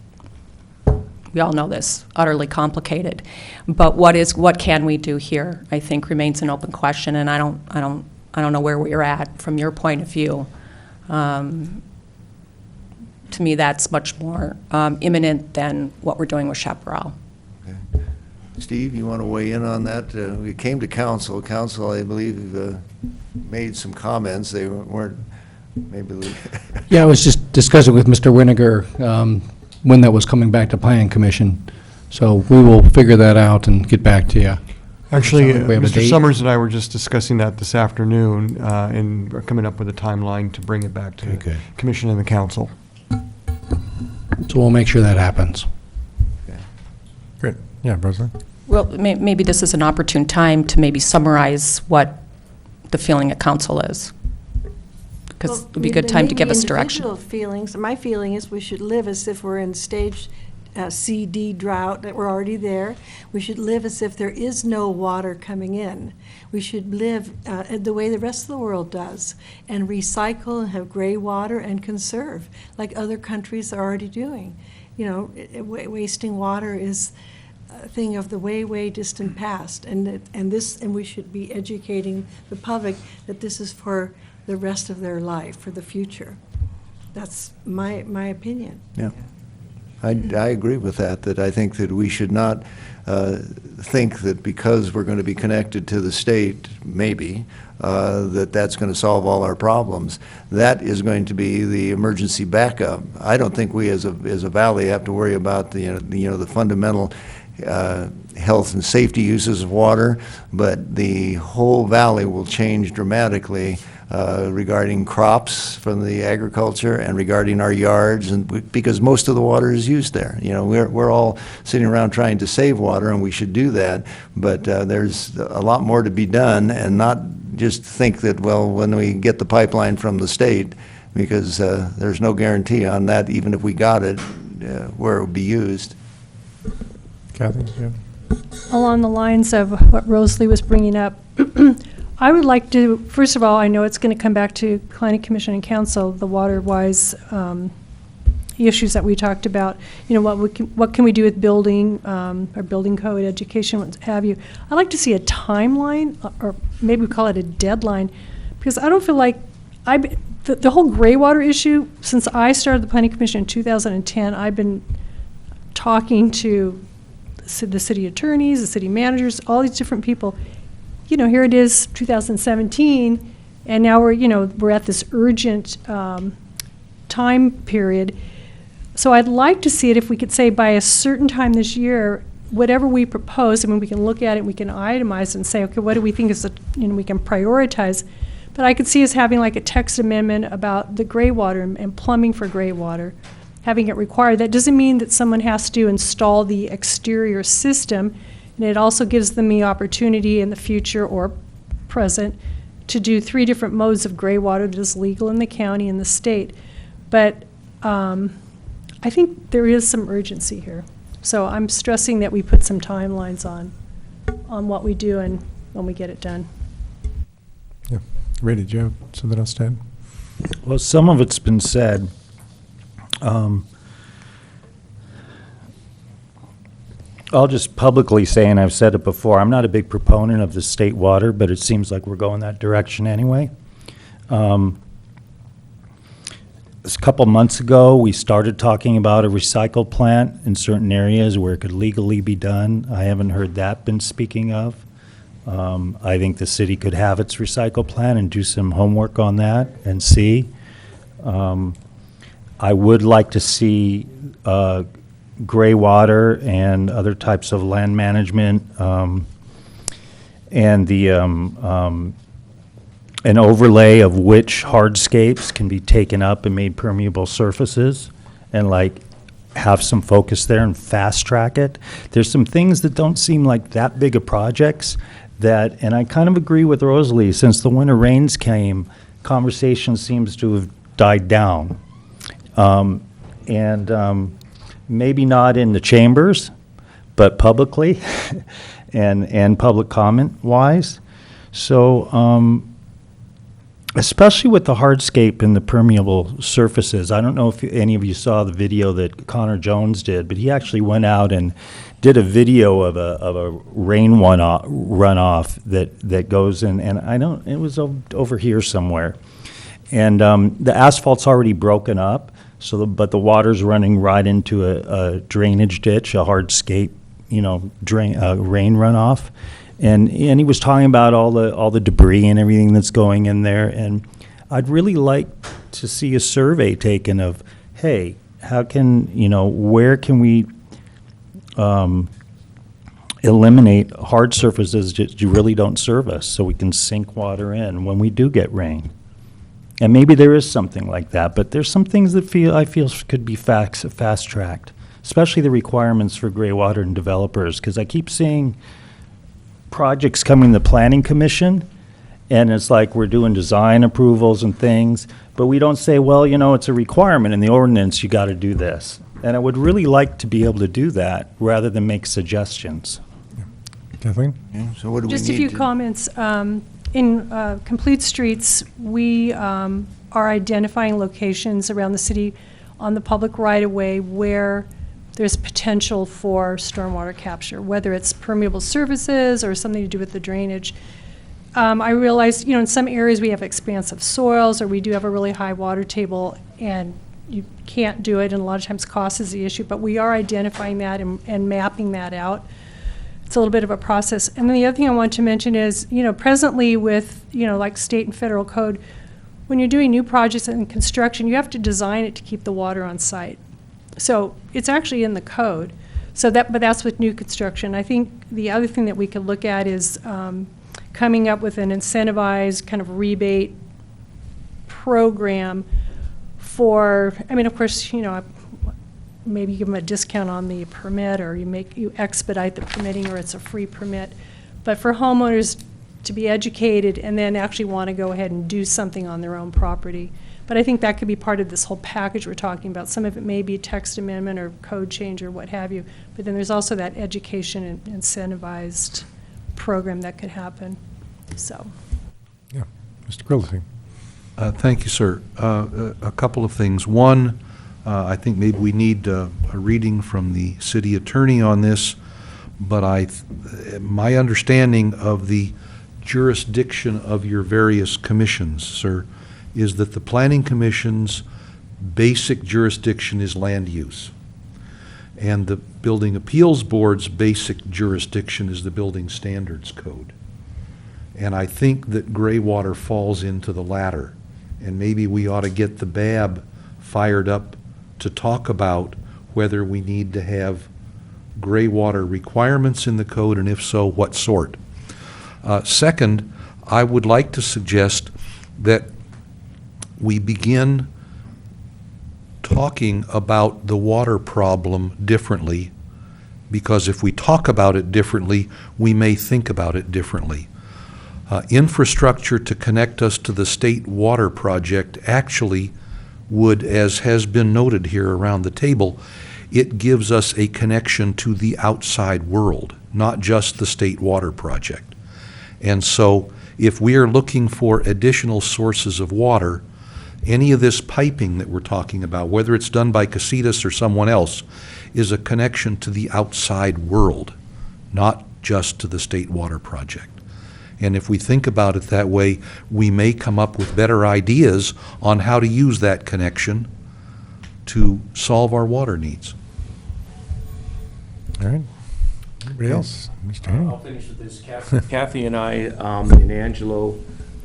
we all know this, utterly complicated. But what can we do here, I think remains an open question, and I don't know where we're at from your point of view. To me, that's much more imminent than what we're doing with Chaparral. Okay. Steve, you want to weigh in on that? We came to council. Council, I believe, made some comments. They weren't maybe. Yeah, I was just discussing with Mr. Winiger when that was coming back to Planning Commission. So we will figure that out and get back to you. Actually, We have a Mr. date? Summers and I were just discussing that this afternoon, and we're coming up with a timeline to bring it back to Okay. the commission and the council. So we'll make sure that happens. Great. Yeah, Roseanne? Well, maybe this is an opportune time to maybe summarize what the feeling at council is. Because it would be a good time to give us direction. Individual feelings, my feeling is we should live as if we're in stage C, D drought, that we're already there. We should live as if there is no water coming in. We should live the way the rest of the world does, and recycle and have gray water and conserve, like other countries are already doing. You know, wasting water is a thing of the way, way distant past, and we should be educating the public that this is for the rest of their life, for the future. That's my opinion. Yeah. I agree with that I think that we should not think that because we're going to be connected to the state, maybe, that's going to solve all our problems. That is going to be the emergency backup. I don't think we as a valley have to worry about the fundamental health and safety uses of water, but the whole valley will change dramatically regarding crops from the agriculture and regarding our yards, and because most of the water is used there. You know, we're all sitting around trying to save water, and we should do that, but there's a lot more to be done, and not just think that, well, when we get the pipeline from the state, because there's no guarantee on that, even if we got it, where it would be used. Kathy? Yeah. Along the lines of what Rosalie was bringing up, I would like to, first of all, I know it's going to come back to Planning Commission and Council, the water-wise issues that we talked about. You know, what can we do with building, or building code, education, what have you. I'd like to see a timeline, or maybe we call it a deadline, because I don't feel like, the whole gray water issue, since I started the Planning Commission in 2010, I've been talking to the city attorneys, the city managers, all these different people. You know, here it is, 2017, and now we're at this urgent time period. So I'd like to see it if we could say by a certain time this year, whatever we propose, I mean, we can look at it, we can itemize and say, okay, what do we think is we can prioritize. But I could see us having like a text amendment about the gray water and plumbing for gray water, having it required. That doesn't mean that someone has to install the exterior system, and it also gives them the opportunity in the future or present to do 3 different modes of gray water that is legal in the county and the state. But I think there is some urgency here. So I'm stressing that we put some timelines on what we do and when we get it done. Yeah. Ray, did you have something else to add? Well, some of it's been said. I'll just publicly say, and I've said it before, I'm not a big proponent of the state water, but it seems like we're going that direction anyway. A couple months ago, we started talking about a recycle plant in certain areas where it could legally be done. I haven't heard that been speaking of. I think the city could have its recycle plant and do some homework on that and see. I would like to see gray water and other types of land management, and the an overlay of which hardscapes can be taken up and made permeable surfaces, and like have some focus there and fast track it. There's some things that don't seem like that big of projects that, and I kind of agree with Rosalie, since the winter rains came, conversation seems to have died down. Maybe not in the chambers, but publicly and public comment wise. So especially with the hardscape and the permeable surfaces. I don't know if any of you saw the video that Connor Jones did, but he actually went out and did a video of a rain runoff that goes in, and it was over here somewhere. And the asphalt's already broken up, but the water's running right into a drainage ditch, a hardscape, rain runoff. And he was talking about all the debris and everything that's going in there. And I'd really like to see a survey taken of, hey, how can, where can we eliminate hard surfaces that you really don't service, so we can sink water in when we do get rain. And maybe there is something like that, but there's some things that I feel could be fast-tracked, especially the requirements for gray water and developers, because I keep seeing projects coming to the Planning Commission, and it's like we're doing design approvals and things, but we don't say, well, you know, it's a requirement in the ordinance, you got to do this. And I would really like to be able to do that rather than make suggestions. Kathleen? Yeah, so what do we need Just a few to- comments. In Complete Streets, we are identifying locations around the city on the public right-of-way where there's potential for stormwater capture, whether it's permeable surfaces or something to do with the drainage. I realize, you know, in some areas we have expansive soils, or we do have a really high water table, and you can't do it, and a lot of times cost is the issue, but we are identifying that and mapping that out. It's a little bit of a process. And then the other thing I want to mention is, you know, presently with, you know, like state and federal code, when you're doing new projects in construction, you have to design it to keep the water on site. So it's actually in the code. So that, but that's with new construction. I think the other thing that we could look at is coming up with an incentivized kind of rebate program for, I mean, of course, you know, maybe you give them a discount on the permit, or you expedite the permitting, or it's a free permit. But for homeowners to be educated and then actually want to go ahead and do something on their own property. But I think that could be part of this whole package we're talking about. Some of it may be text amendment or code change or what have you, but then there's also that education and incentivized program that could happen, so. Yeah. Mr. Quilty? Thank you, sir. A couple of things. One, I think maybe we need a reading from the city attorney on this, but my understanding of the jurisdiction of your various commissions, sir, is that the Planning Commission's basic jurisdiction is land use, and the Building Appeals Board's basic jurisdiction is the Building Standards Code. And I think that gray water falls into the latter, and maybe we ought to get the BAB fired up to talk about whether we need to have gray water requirements in the code, and if so, what sort. Second, I would like to suggest that we begin talking about the water problem differently, because if we talk about it differently, we may think about it differently. Infrastructure to connect us to the state water project actually would, as has been noted here around the table, it gives us a connection to the outside world, not just the state water project. And so if we are looking for additional sources of water, any of this piping that we're talking about, whether it's done by Casitas or someone else, is a connection to the outside world, not just to the state water project. And if we think about it that way, we may come up with better ideas on how to use that connection to solve our water needs. All right. Anybody else? Mr. Henning? I'll finish with this. Kathy and I, and Angelo,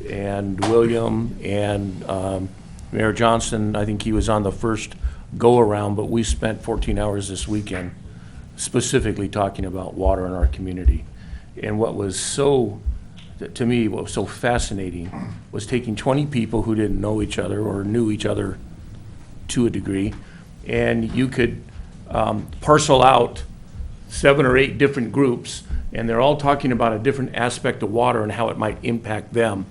and William, and Mayor Johnson, I think he was on the first go-around, but we spent 14 hours this weekend specifically talking about water in our community. And what was so, to me, what was so fascinating was taking 20 people who didn't know each other or knew each other to a degree, and you could parcel out 7 or 8 different groups, and they're all talking about a different aspect of water and how it might impact them.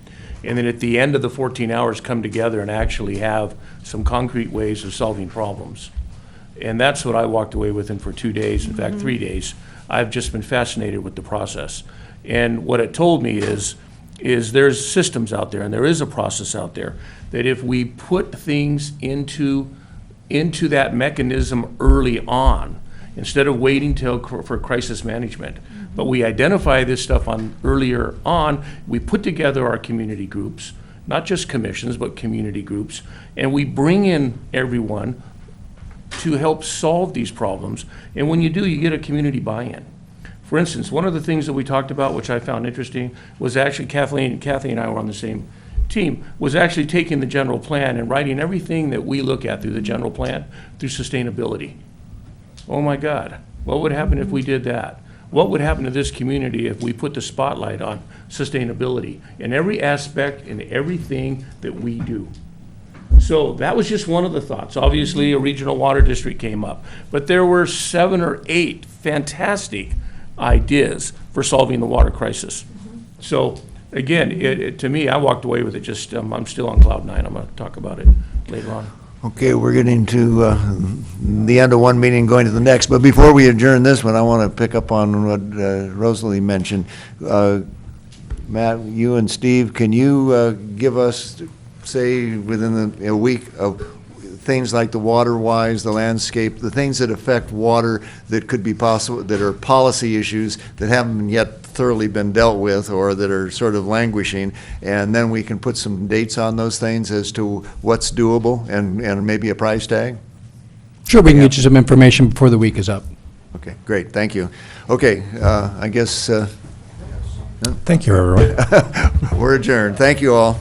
And then at the end of the 14 hours come together and actually have some concrete ways of solving problems. And that's what I walked away with, and for 2 days, in fact 3 days, I've just been fascinated with the process. And what it told me is there's systems out there, and there is a process out there, that if we put things into that mechanism early on, instead of waiting for crisis management, but we identify this stuff earlier on, we put together our community groups, not just commissions, but community groups, and we bring in everyone to help solve these problems. And when you do, you get a community buy-in. For instance, one of the things that we talked about, which I found interesting, was actually Kathy and I were on the same team, was actually taking the general plan and writing everything that we look at through the general plan through sustainability. Oh my God, what would happen if we did that? what would happen to this community if we put the spotlight on sustainability in every aspect, in everything that we do. So that was just one of the thoughts. Obviously, a regional water district came up, but there were 7 or 8 fantastic ideas for solving the water crisis. So again, to me, I walked away with it just, I'm still on cloud 9. I'm going to talk about it later on. Okay, we're getting to the end of one meeting, going to the next. But before we adjourn this one, I want to pick up on what Rosalie mentioned. Matt, you and Steve, can you give us, say, within a week of things like the water-wise, the landscape, the things that affect water that could be possible, that are policy issues that haven't yet thoroughly been dealt with or that are sort of languishing, and then we can put some dates on those things as to what's doable and maybe a price tag? Sure, we can get you some information before the week is up. Okay, great, thank you. Okay, I guess Thank you, everyone. we're adjourned. Thank you all.